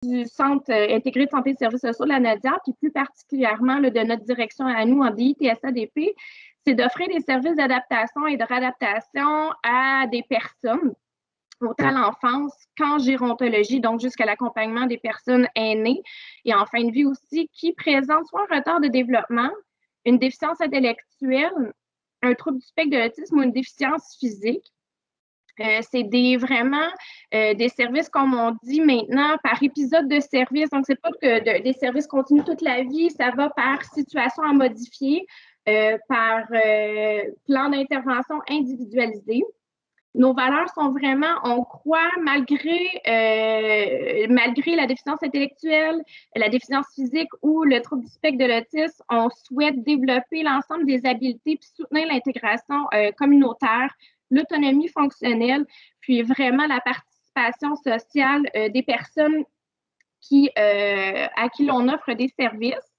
du Centre intégré de santé et de services sociaux de la Nadia, puis plus particulièrement là, de notre direction à nous en DI-TSA-DP, c'est d'offrir des services d'adaptation et de réadaptation à des personnes, autant à l'enfance qu'en gérontologie, donc jusqu'à l'accompagnement des personnes aînées et en fin de vie aussi, qui présentent soit un retard de développement, une déficience intellectuelle, un trouble du spectre de l'autisme ou une déficience physique. C'est vraiment des services, comme on dit maintenant, par épisode de service. Donc, c'est pas que des services continus toute la vie, ça va par situation à modifier, par plan d'intervention individualisé. Nos valeurs sont vraiment, on croit, malgré la déficience intellectuelle, la déficience physique ou le trouble du spectre de l'autisme, on souhaite développer l'ensemble des habiletés puis soutenir l'intégration communautaire, l'autonomie fonctionnelle, puis vraiment la participation sociale des personnes à qui l'on offre des services.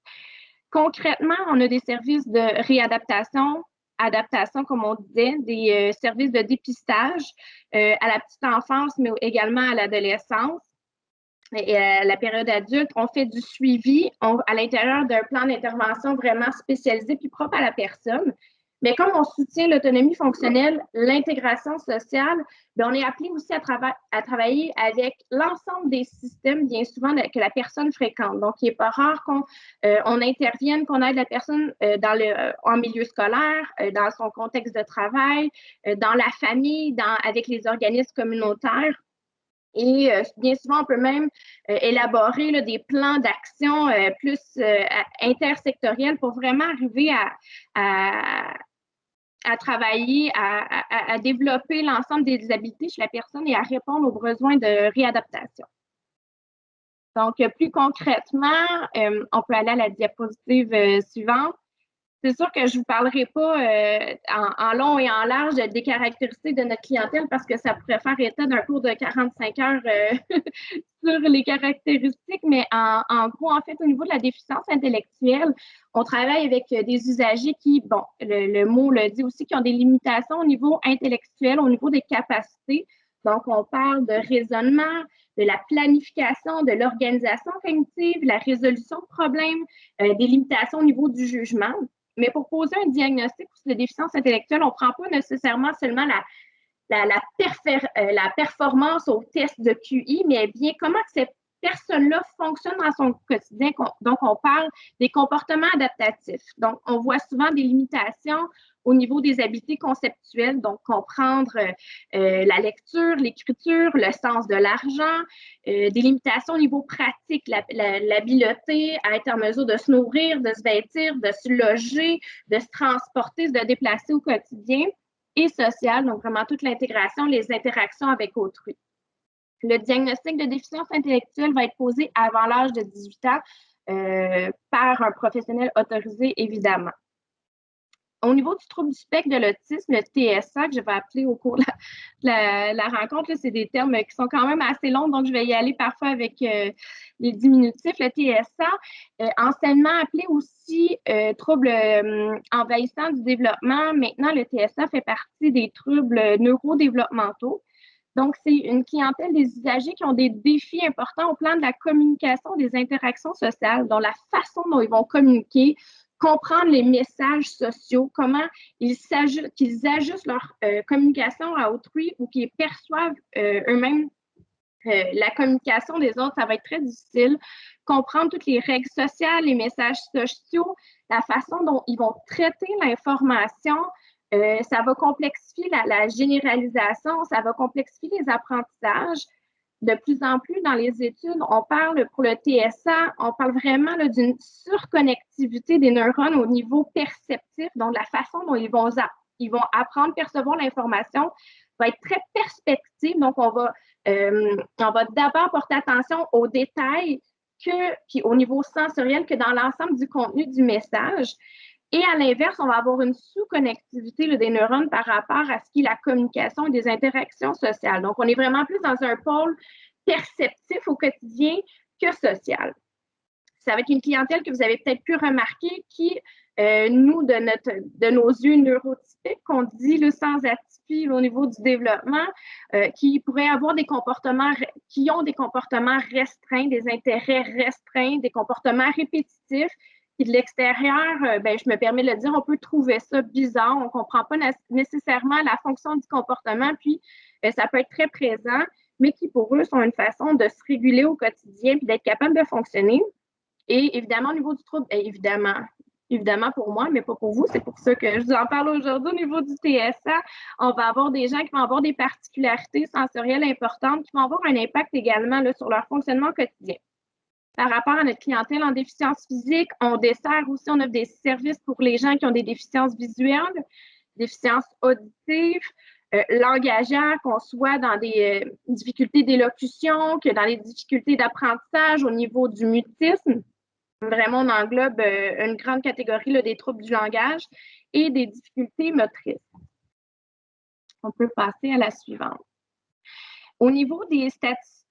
Concrètement, on a des services de réadaptation, adaptation, comme on disait, des services de dépistage à la petite enfance, mais également à l'adolescence et à la période adulte. On fait du suivi à l'intérieur d'un plan d'intervention vraiment spécialisé puis propre à la personne. Mais comme on soutient l'autonomie fonctionnelle, l'intégration sociale, bien, on est appelé aussi à travailler avec l'ensemble des systèmes, bien souvent, que la personne fréquente. Donc, il n'est pas rare qu'on intervienne, qu'on aide la personne en milieu scolaire, dans son contexte de travail, dans la famille, avec les organismes communautaires. Et bien souvent, on peut même élaborer là, des plans d'action plus intersectoriels pour vraiment arriver à travailler, à développer l'ensemble des habiletés chez la personne et à répondre aux besoins de réadaptation. Donc, plus concrètement, on peut aller à la diapositive suivante. C'est sûr que je ne vous parlerai pas en long et en large des caractéristiques de notre clientèle parce que ça pourrait faire état d'un cours de 45 heures sur les caractéristiques, mais en gros, en fait, au niveau de la déficience intellectuelle, on travaille avec des usagers qui, bon, le mot le dit aussi, qui ont des limitations au niveau intellectuel, au niveau des capacités. Donc, on parle de raisonnement, de la planification, de l'organisation cognitive, la résolution de problèmes, des limitations au niveau du jugement. Mais pour poser un diagnostic de déficience intellectuelle, on ne prend pas nécessairement seulement la performance au test de QI, mais bien comment cette personne-là fonctionne dans son quotidien. Donc, on parle des comportements adaptatifs. Donc, on voit souvent des limitations au niveau des habiletés conceptuelles, donc comprendre la lecture, l'écriture, le sens de l'argent, des limitations au niveau pratique, l'habileté à être en mesure de se nourrir, de se vêtir, de se loger, de se transporter, de se déplacer au quotidien, et social, donc vraiment toute l'intégration, les interactions avec autrui. Le diagnostic de déficience intellectuelle va être posé avant l'âge de 18 ans par un professionnel autorisé, évidemment. Au niveau du trouble du spectre de l'autisme, le TSA, que je vais appeler au cours de la rencontre, c'est des termes qui sont quand même assez longs, donc je vais y aller parfois avec les diminutifs. Le TSA, anciennement appelé aussi trouble envahissant du développement, maintenant le TSA fait partie des troubles neurodéveloppementaux. Donc, c'est une clientèle des usagers qui ont des défis importants au plan de la communication, des interactions sociales, dont la façon dont ils vont communiquer, comprendre les messages sociaux, comment qu'ils ajustent leur communication à autrui ou qu'ils perçoivent eux-mêmes la communication des autres, ça va être très difficile. Comprendre toutes les règles sociales, les messages sociaux, la façon dont ils vont traiter l'information, ça va complexifier la généralisation, ça va complexifier les apprentissages. De plus en plus, dans les études, on parle pour le TSA, on parle vraiment d'une surconnectivité des neurones au niveau perceptif, donc la façon dont ils vont apprendre, percevoir l'information va être très perspective. Donc, on va d'abord porter attention aux détails puis au niveau sensoriel que dans l'ensemble du contenu du message. Et à l'inverse, on va avoir une sous-connectivité des neurones par rapport à ce qui est la communication et des interactions sociales. Donc, on est vraiment plus dans un pôle perceptif au quotidien que social. ça va être une clientèle que vous avez peut-être pu remarquer qui, nous, de nos yeux neurotypiques, qu'on dit là, sans atypie au niveau du développement, qui pourraient avoir des comportements, qui ont des comportements restreints, des intérêts restreints, des comportements répétitifs. Puis de l'extérieur, ben, je me permets de le dire, on peut trouver ça bizarre, on ne comprend pas nécessairement la fonction du comportement, puis ça peut être très présent, mais qui pour eux sont une façon de se réguler au quotidien puis d'être capable de fonctionner. Et évidemment, au niveau du trouble, évidemment pour moi, mais pas pour vous, c'est pour ça que je vous en parle aujourd'hui. Au niveau du TSA, on va avoir des gens qui vont avoir des particularités sensorielles importantes qui vont avoir un impact également là, sur leur fonctionnement quotidien. Par rapport à notre clientèle en déficience physique, on dessert aussi, on offre des services pour les gens qui ont des déficiences visuelles, déficiences auditives, langagières, qu'on soit dans des difficultés d'élocution, que dans les difficultés d'apprentissage au niveau du mutisme. Vraiment, on englobe une grande catégorie là, des troubles du langage et des difficultés motrices. On peut passer à la suivante. Au niveau des statistiques,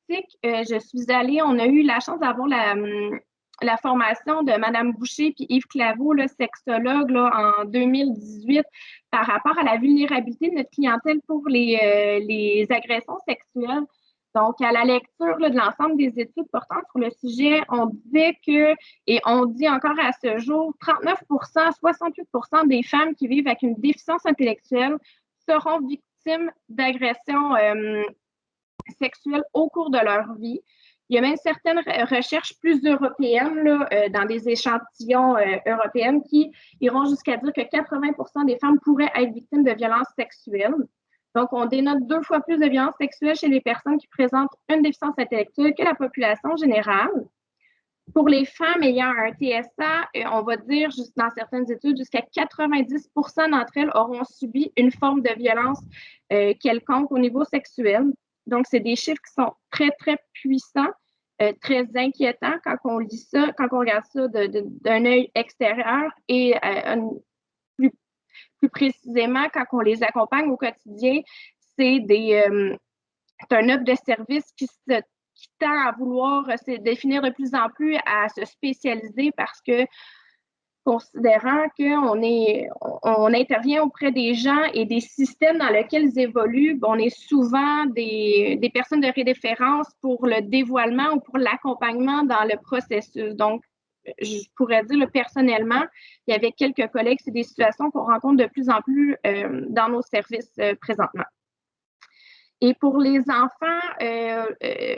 on a eu la chance d'avoir la formation de Mme Boucher et Yves Claveau, le sexologue, là, en 2018, par rapport à la vulnérabilité de notre clientèle pour les agressions sexuelles. Donc, à la lecture là, de l'ensemble des études portant sur le sujet, on disait que, et on dit encore à ce jour, 39 68 des femmes qui vivent avec une déficience intellectuelle seront victimes d'agressions sexuelles au cours de leur vie. Il y a même certaines recherches plus européennes, là, dans des échantillons européennes, qui iront jusqu'à dire que 80 des femmes pourraient être victimes de violences sexuelles. Donc, on dénote 2 fois plus de violences sexuelles chez les personnes qui présentent une déficience intellectuelle que la population générale. Pour les femmes ayant un TSA, on va dire, juste dans certaines études, jusqu'à 90 d'entre elles auront subi une forme de violence quelconque au niveau sexuel. Donc, c'est des chiffres qui sont très, très puissants, très inquiétants quand on lit ça, quand on regarde ça d'un œil extérieur et plus précisément quand on les accompagne au quotidien, c'est un offre de service qui tend à vouloir se définir de plus en plus, à se spécialiser parce que considérant qu'on intervient auprès des gens et des systèmes dans lesquels ils évoluent, on est souvent des personnes de référence pour le dévoilement ou pour l'accompagnement dans le processus. Donc, je pourrais dire personnellement, il y avait quelques collègues, c'est des situations qu'on rencontre de plus en plus dans nos services présentement. Et pour les enfants,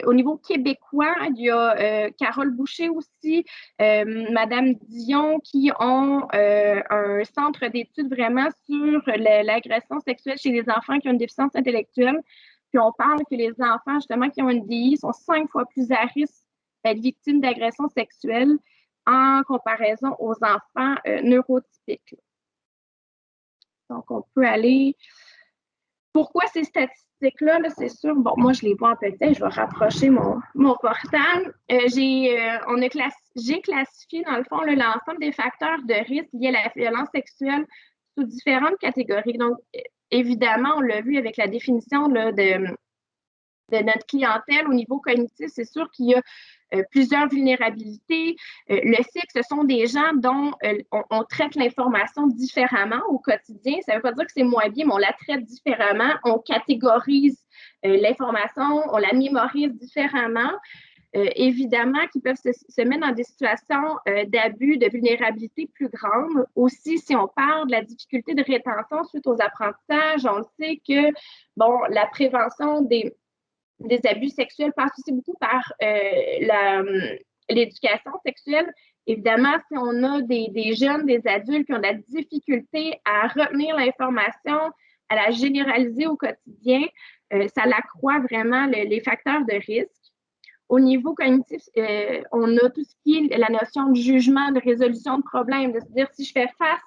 au niveau québécois, il y a Carole Boucher aussi, Madame Dion, qui ont un centre d'études vraiment sur l'agression sexuelle chez les enfants qui ont une déficience intellectuelle. Puis on parle que les enfants, justement, qui ont une DI sont 5 fois plus à risque d'être victimes d'agressions sexuelles en comparaison aux enfants neurotypiques. Donc, on peut aller... Pourquoi ces statistiques-là? Là, c'est sûr, bon, moi, je les vois en petit, je vais rapprocher mon portable. J'ai classifié, dans le fond, l'ensemble des facteurs de risque liés à la violence sexuelle sous différentes catégories. Donc, évidemment, on l'a vu avec la définition là, de notre clientèle au niveau cognitif, c'est sûr qu'il y a plusieurs vulnérabilités. Le cycle, ce sont des gens dont on traite l'information différemment au quotidien. Ça ne veut pas dire que c'est moins bien, mais on la traite différemment. On catégorise l'information, on la mémorise différemment. Évidemment, qui peuvent se mettre dans des situations d'abus, de vulnérabilité plus grandes. Aussi, si on parle de la difficulté de rétention suite aux apprentissages, on sait que, bon, la prévention des abus sexuels passe aussi beaucoup par l'éducation sexuelle. Évidemment, si on a des jeunes, des adultes qui ont de la difficulté à retenir l'information, à la généraliser au quotidien, ça accroît vraiment les facteurs de risque. Au niveau cognitif, on a tout ce qui est la notion de jugement, de résolution de problèmes, de se dire si je fais face,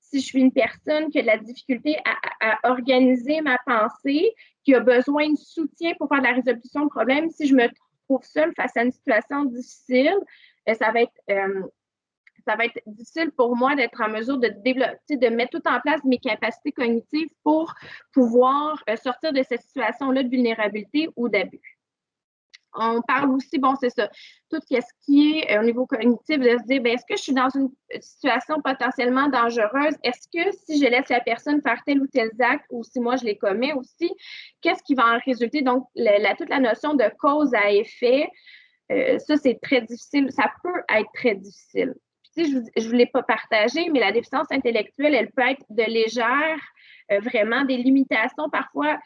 si je suis une personne qui a de la difficulté à organiser ma pensée, qui a besoin de soutien pour faire de la résolution de problèmes, si je me trouve seule face à une situation difficile, ça va être difficile pour moi d'être en mesure de développer, de mettre tout en place mes capacités cognitives pour pouvoir sortir de cette situation-là de vulnérabilité ou d'abus. on parle aussi, bon, c'est ça, tout ce qui est au niveau cognitif, de se dire, bien, est-ce que je suis dans une situation potentiellement dangereuse? Est-ce que si je laisse la personne faire tel ou tel acte, ou si moi je les commets aussi, qu'est-ce qui va en résulter? Donc, toute la notion de cause à effet, ça, c'est très difficile. Ça peut être très difficile. Puis, je ne vous l'ai pas partagé, mais la déficience intellectuelle, elle peut être de légère, vraiment des limitations parfois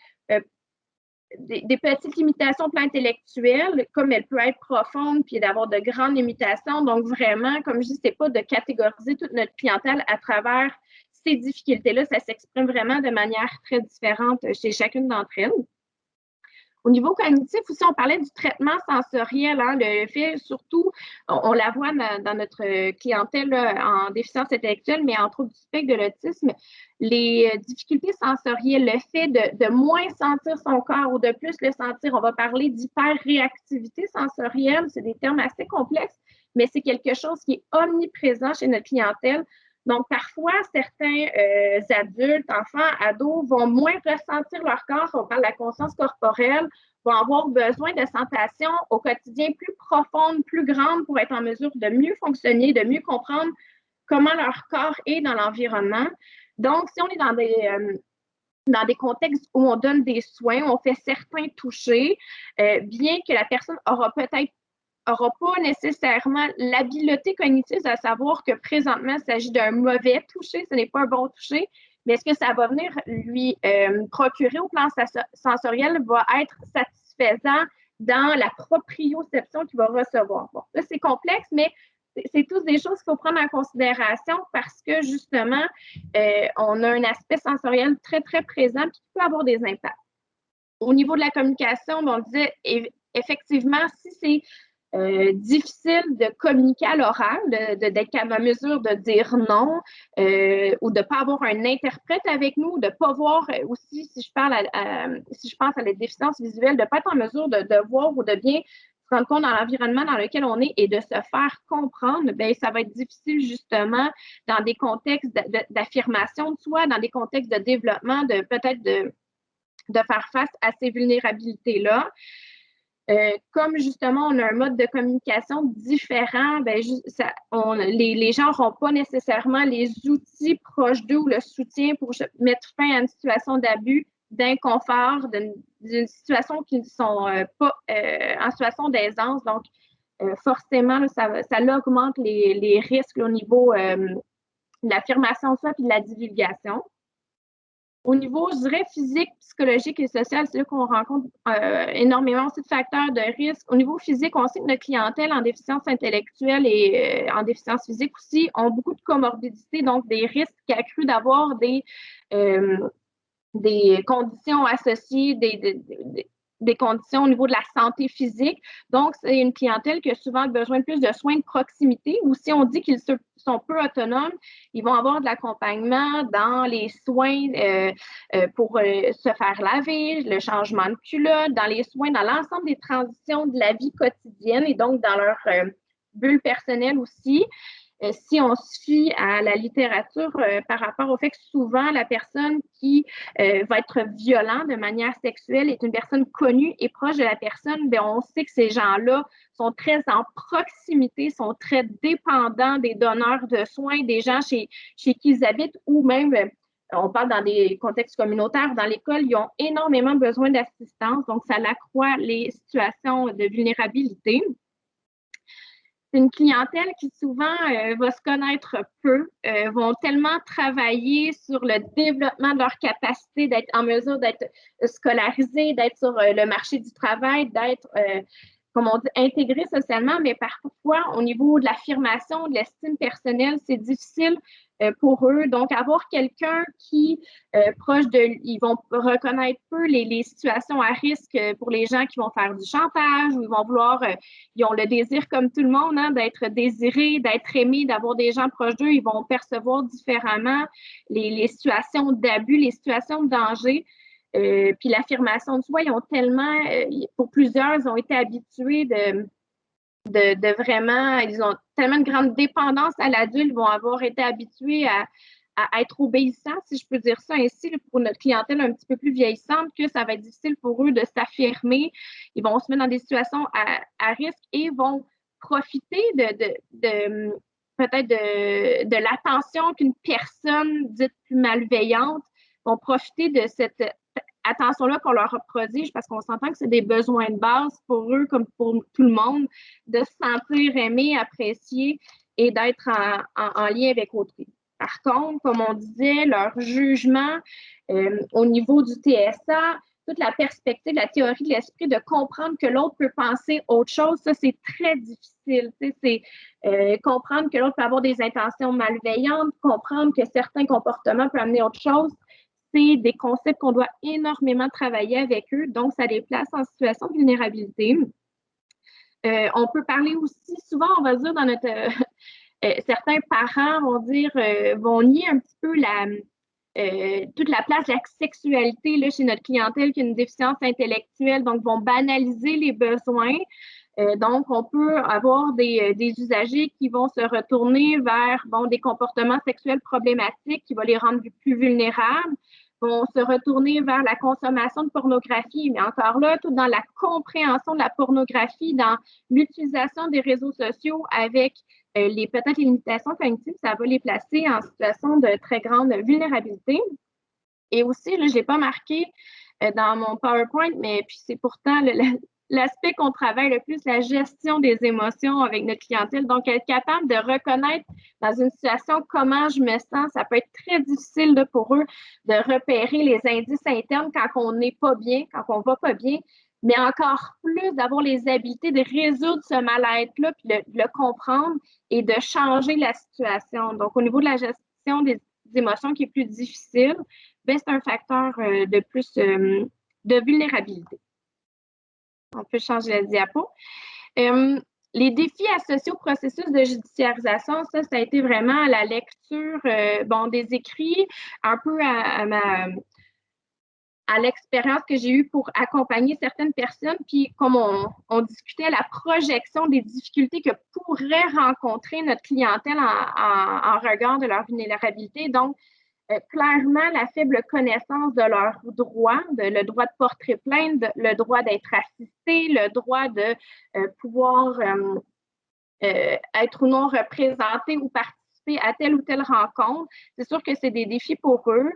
des petites limitations plan intellectuelles, comme elle peut être profonde, puis d'avoir de grandes limitations. Donc, vraiment, comme je dis, c'est pas de catégoriser toute notre clientèle à travers ces difficultés-là. Ça s'exprime vraiment de manière très différente chez chacune d'entre elles. Au niveau cognitif aussi, on parlait du traitement sensoriel, hein, le fait surtout, on la voit dans notre clientèle là, en déficience intellectuelle, mais en trouble du spectre de l'autisme, les difficultés sensorielles, le fait de moins sentir son corps ou de plus le sentir, on va parler d'hyperréactivité sensorielle, c'est des termes assez complexes, mais c'est quelque chose qui est omniprésent chez notre clientèle. Donc, parfois, certains adultes, enfants, ados vont moins ressentir leur corps, on parle de la conscience corporelle, vont avoir besoin de sensations au quotidien plus profondes, plus grandes pour être en mesure de mieux fonctionner, de mieux comprendre comment leur corps est dans l'environnement. Donc, si on est dans des contextes où on donne des soins, on fait certains touchés, bien que la personne aura pas nécessairement l'habileté cognitive à savoir que présentement, il s'agit d'un mauvais toucher, ce n'est pas un bon toucher, mais est-ce que ça va venir lui procurer au plan sensoriel va être satisfaisant dans la proprioception qu'il va recevoir. Bon, là, c'est complexe, mais c'est tous des choses qu'il faut prendre en considération parce que justement, on a un aspect sensoriel très, très présent qui peut avoir des impacts. Au niveau de la communication, on disait effectivement, si c'est difficile de communiquer à l'oral, d'être à mesure de dire non ou de ne pas avoir un interprète avec nous, de ne pas voir aussi, si je pense à la déficience visuelle, de ne pas être en mesure de voir ou de bien se rendre compte dans l'environnement dans lequel on est et de se faire comprendre, bien, ça va être difficile justement dans des contextes d'affirmation de soi, dans des contextes de développement, peut-être de faire face à ces vulnérabilités-là. Comme justement, on a un mode de communication différent, ben, les gens n'auront pas nécessairement les outils proches d'eux ou le soutien pour mettre fin à une situation d'abus, d'inconfort, d'une situation qui ne sont pas en situation d'aisance. Donc, forcément, là, ça augmente les risques au niveau de l'affirmation de soi et de la divulgation. Au niveau, je dirais, physique, psychologique et social, c'est là qu'on rencontre énormément aussi de facteurs de risque. Au niveau physique, on sait que notre clientèle en déficience intellectuelle et en déficience physique aussi ont beaucoup de comorbidités, donc des risques accrus d'avoir des conditions associées, des conditions au niveau de la santé physique. Donc, c'est une clientèle qui a souvent besoin de plus de soins de proximité ou si on dit qu'ils sont peu autonomes, ils vont avoir de l'accompagnement dans les soins pour se faire laver, le changement de culotte, dans les soins, dans l'ensemble des transitions de la vie quotidienne et donc dans leur bulle personnelle aussi. Si on se fie à la littérature par rapport au fait que souvent la personne qui va être violente de manière sexuelle est une personne connue et proche de la personne, bien, on sait que ces gens-là sont très en proximité, sont très dépendants des donneurs de soins, des gens chez qui ils habitent ou même, on parle dans des contextes communautaires, dans l'école, ils ont énormément besoin d'assistance, donc ça accroît les situations de vulnérabilité. C'est une clientèle qui souvent va se connaître peu, vont tellement travailler sur le développement de leur capacité d'être en mesure d'être scolarisés, d'être sur le marché du travail, d'être, comme on dit, intégrés socialement, mais parfois au niveau de l'affirmation, de l'estime personnelle, c'est difficile pour eux. Donc, avoir quelqu'un qui, proche de, ils vont reconnaître peu les situations à risque pour les gens qui vont faire du chantage ou ils vont vouloir, ils ont le désir comme tout le monde, hein, d'être désirés, d'être aimés, d'avoir des gens proches d'eux. Ils vont percevoir différemment les situations d'abus, les situations de danger. Puis l'affirmation de soi, ils ont tellement, pour plusieurs, ils ont été habitués de vraiment, ils ont tellement de grande dépendance à l'adulte, ils vont avoir été habitués à être obéissants, si je peux dire ça ainsi, pour notre clientèle un petit peu plus vieillissante, que ça va être difficile pour eux de s'affirmer. Ils vont se mettre dans des situations à risque et vont profiter peut-être de l'attention qu'une personne dite plus malveillante vont profiter de cette attention-là qu'on leur prodige parce qu'on s'entend que c'est des besoins de base pour eux comme pour tout le monde, de se sentir aimé, apprécié et d'être en lien avec autrui. Par contre, comme on disait, leur jugement au niveau du TSA, toute la perspective, la théorie de l'esprit, de comprendre que l'autre peut penser autre chose, ça, c'est très difficile. C'est comprendre que l'autre peut avoir des intentions malveillantes, comprendre que certains comportements peuvent amener autre chose. C'est des concepts qu'on doit énormément travailler avec eux, donc ça les place en situation de vulnérabilité. On peut parler aussi, souvent, on va dire, dans notre... certains parents vont dire, vont nier un petit peu toute la place de la sexualité là, chez notre clientèle qui a une déficience intellectuelle, donc vont banaliser les besoins. Donc, on peut avoir des usagers qui vont se retourner vers des comportements sexuels problématiques qui vont les rendre plus vulnérables, vont se retourner vers la consommation de pornographie, mais encore là, tout dans la compréhension de la pornographie, dans l'utilisation des réseaux sociaux avec peut-être les limitations cognitives, ça va les placer en situation de très grande vulnérabilité. Et aussi, là, je ne l'ai pas marqué dans mon PowerPoint, mais puis c'est pourtant l'aspect qu'on travaille le plus, la gestion des émotions avec notre clientèle. Donc, être capable de reconnaître dans une situation comment je me sens, ça peut être très difficile là, pour eux de repérer les indices internes quand on n'est pas bien, quand on ne va pas bien, mais encore plus d'avoir les habiletés de résoudre ce mal-être-là, puis de le comprendre et de changer la situation. Donc, au niveau de la gestion des émotions qui est plus difficile, ben, c'est un facteur de plus de vulnérabilité. On peut changer la diapo. Les défis associés au processus de judiciarisation, ça a été vraiment la lecture des écrits, un peu à l'expérience que j'ai eue pour accompagner certaines personnes, puis comme on discutait, la projection des difficultés que pourrait rencontrer notre clientèle en regard de leur vulnérabilité. Donc, clairement, la faible connaissance de leurs droits, le droit de porter plainte, le droit d'être assisté, le droit de pouvoir être ou non représenté ou participer à telle ou telle rencontre. C'est sûr que c'est des défis pour eux.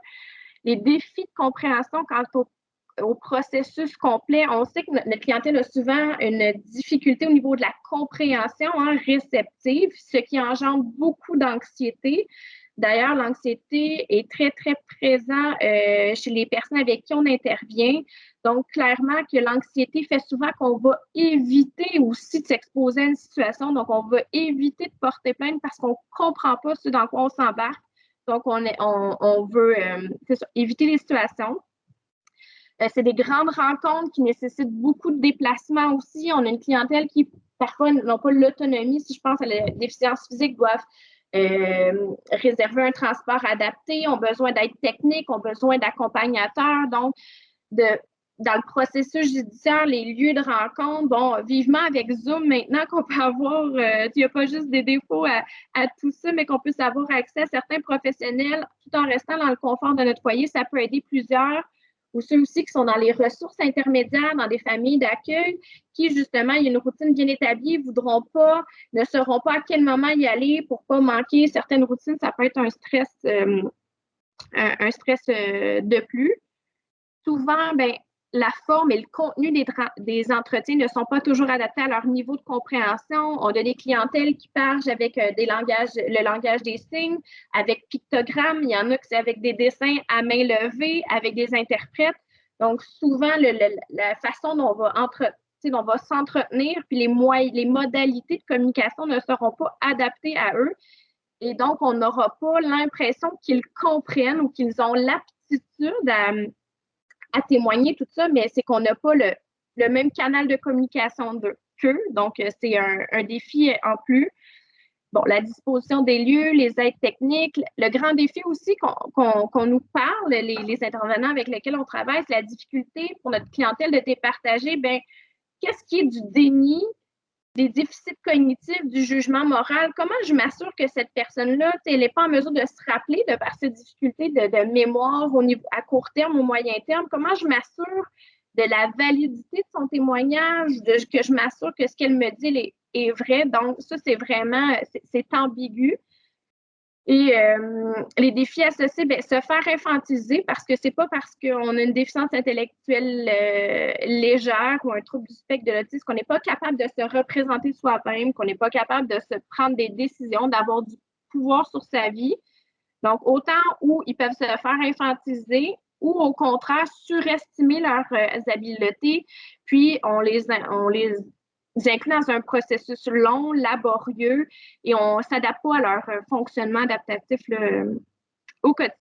Les défis de compréhension quant au processus complet, on sait que notre clientèle a souvent une difficulté au niveau de la compréhension réceptive, ce qui engendre beaucoup d'anxiété. D'ailleurs, l'anxiété est très, très présente chez les personnes avec qui on intervient. Donc, clairement que l'anxiété fait souvent qu'on va éviter aussi de s'exposer à une situation. Donc, on va éviter de porter plainte parce qu'on ne comprend pas ce dans quoi on s'embarque. Donc, on veut éviter les situations. C'est des grandes rencontres qui nécessitent beaucoup de déplacements aussi. On a une clientèle qui, parfois, n'ont pas l'autonomie. Si je pense à la déficience physique, doivent réserver un transport adapté, ont besoin d'aide technique, ont besoin d'accompagnateurs. Donc, dans le processus judiciaire, les lieux de rencontre, vivement avec Zoom maintenant qu'on peut avoir, il n'y a pas juste des défauts à tout ça, mais qu'on puisse avoir accès à certains professionnels tout en restant dans le confort de notre foyer, ça peut aider plusieurs, ou ceux aussi qui sont dans les ressources intermédiaires, dans des familles d'accueil, qui justement, il y a une routine bien établie, ne sauront pas à quel moment y aller pour ne pas manquer certaines routines. Ça peut être un stress, de plus. Souvent, la forme et le contenu des entretiens ne sont pas toujours adaptés à leur niveau de compréhension. On a des clientèles qui parlent avec le langage des signes, avec pictogrammes. Il y en a que c'est avec des dessins à main levée, avec des interprètes. Donc, souvent, la façon dont on va s'entretenir, puis les modalités de communication ne seront pas adaptées à eux. Et donc, on n'aura pas l'impression qu'ils comprennent ou qu'ils ont l'aptitude à témoigner tout ça, mais c'est qu'on n'a pas le même canal de communication qu'eux. Donc, c'est un défi en plus. Bon, la disposition des lieux, les aides techniques. Le grand défi aussi qu'on nous parle, les intervenants avec lesquels on travaille, c'est la difficulté pour notre clientèle de départager, qu'est-ce qui est du déni des déficits cognitifs, du jugement moral, comment je m'assure que cette personne-là, elle n'est pas en mesure de se rappeler de par ses difficultés de mémoire au niveau, à court terme, au moyen terme, comment je m'assure de la validité de son témoignage, que je m'assure que ce qu'elle me dit est vrai. Donc, ça, c'est vraiment, c'est ambigu. Et les défis associés, bien, se faire infantiliser parce que c'est pas parce qu'on a une déficience intellectuelle légère ou un trouble du spectre de l'autisme qu'on n'est pas capable de se représenter soi-même, qu'on n'est pas capable de se prendre des décisions, d'avoir du pouvoir sur sa vie. Donc, autant où ils peuvent se faire infantiliser ou au contraire surestimer leurs habiletés, puis on les inclut dans un processus long, laborieux, et on ne s'adapte pas à leur fonctionnement adaptatif au quotidien.